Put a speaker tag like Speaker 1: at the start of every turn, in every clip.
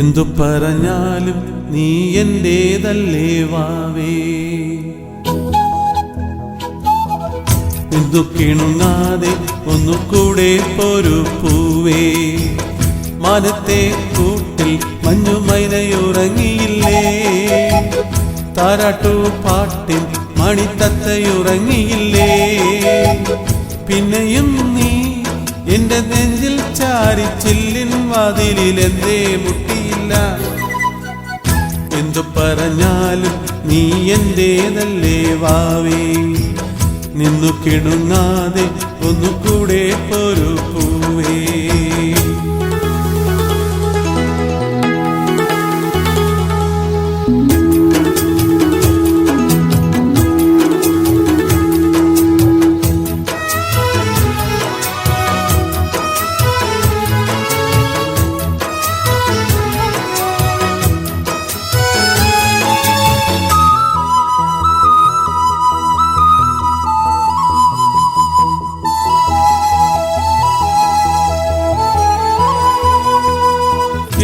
Speaker 1: എന്തു പറഞ്ഞാലും നീ എന്റേതല്ലേ വാവേ. എന്തു കിണുങ്ങാതെ ഒന്നുകൂടെ പോരു പൂവേ. മാനത്തെ കൂട്ടിൽ മഞ്ഞുമൈനയുറങ്ങിയില്ലേ, താരാട്ടു പാട്ടിൽ മണിത്തത്തയുറങ്ങിയില്ലേ. പിന്നെയും നീ എന്റെ നെഞ്ചിൽ ചാരി ചില്ലിൻ വാതിലിൽ എന്തേ മുട്ടിയില്ല. എന്തു പറഞ്ഞാലും നീ എന്റേതല്ലേ വാവേ. നിന്നു കിണുങ്ങാതെ ഒന്നുകൂടെ ഒരു പൂവേ.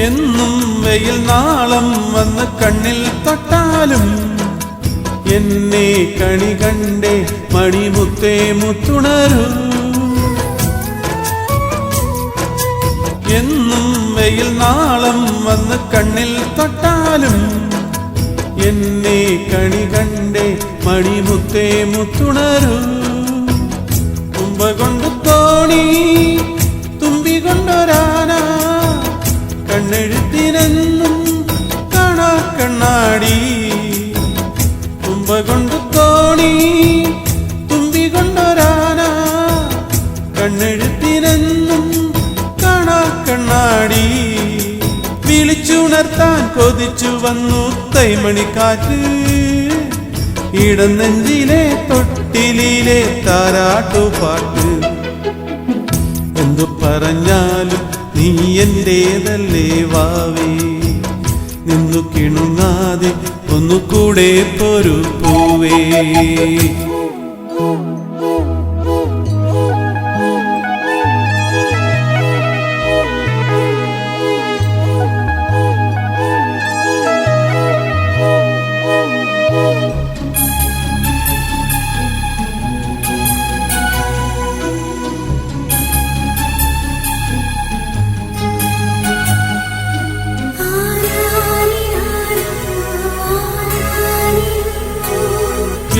Speaker 1: എന്നും വെയിൽ നാളം വന്ന് കണ്ണിൽ തൊട്ടാലും എന്നെ കണി കണ്ടേ മണിമുത്തേ മുത്തുണരൂ. എന്നും വെയിൽ നാളം വന്ന് കണ്ണിൽ തൊട്ടാലും എന്നെ കണി കണ്ടേ മണിമുത്തേ മുത്തുണരൂ. തുമ്പ കൊണ്ട് തോണി തുമ്പി കൊണ്ടൊരാന, കണ്ണെഴുത്തിനെന്നും കാണാ കണ്ണാടി. തുമ്പ കൊണ്ട് തോണി തുമ്പി കൊണ്ടൊരാന, കണ്ണെഴുത്തിനെന്നും കാണാ കണ്ണാടി. വിളിച്ചുണർത്താൻ കൊതിച്ചു വന്നു തൈമണിക്കാറ്റ്, ഇടം നെഞ്ചിലെ തൊട്ടിലിലെ താരാട്ടുപാട്ട്. എന്തു പറഞ്ഞാലും നീ എന്റേതല്ലേ വാവേ. നിന്നു കിണുങ്ങാതെ ഒന്നുകൂടെ പോരു പൂവേ.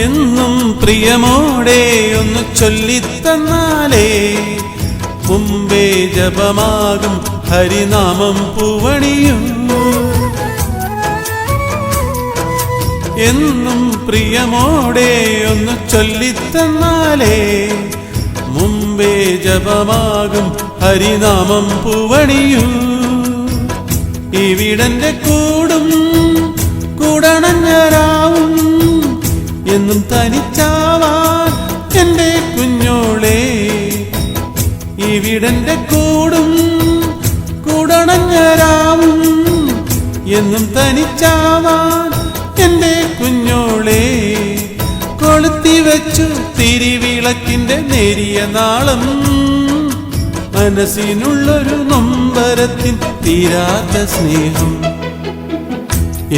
Speaker 1: എന്നും പ്രിയമോടെ ഒന്ന് ചൊല്ലിത്തന്നാലേ മുമ്പേ ജപമാകും ഹരിനാമം പൂവണിയും. എന്നും പ്രിയമോടെ ഒന്ന് ചൊല്ലിത്തന്നാലേ മുമ്പേ ജപമാകും ഹരിനാമം പൂവണിയും. ഇവിടന്റെ കൂടും കൂടണഞ്ഞരാവും എന്നും തനിച്ചാവാൻ എന്റെ കുഞ്ഞോളെ. ഇവിടന്റെ കൂടും കൂടണഞ്ഞരാവും എന്നും തനിച്ചാവാൻ എന്റെ കുഞ്ഞോളെ. കൊളുത്തി വെച്ചു തിരിവിളക്കിന്റെ നേരിയ നാളം, മനസ്സിനുള്ളൊരു നൊമ്പരത്തിൻ തീരാത്ത സ്നേഹം.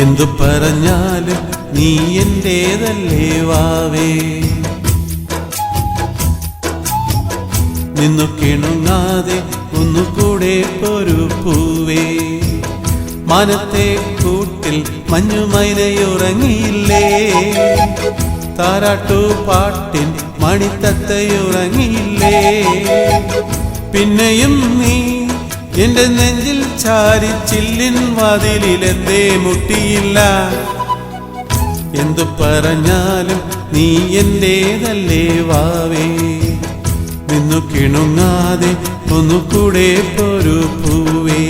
Speaker 1: എന്തു പറഞ്ഞാലും നീ എന്റേതല്ലേ വാവേ. നിന്നു കിണുങ്ങാതെ ഒന്നുകൂടെ ഒരു പൂവേ. മാനത്തെ കൂട്ടിൽ മഞ്ഞുമൈനയുറങ്ങിയില്ലേ, താരാട്ടു പാട്ടിൻ മണിത്തത്തയുറങ്ങിയില്ലേ. പിന്നെയും നീ എന്റെ നെഞ്ചിൽ ചാരി ചില്ലിൻ വാതിലിൽ എന്തേ മുട്ടിയില്ല. എന്തു പറഞ്ഞാലും നീ എന്റേതല്ലേ വാവേ. നിന്നു കിണുങ്ങാതെ ഒന്നുകൂടെ ഒരു പൂവേ.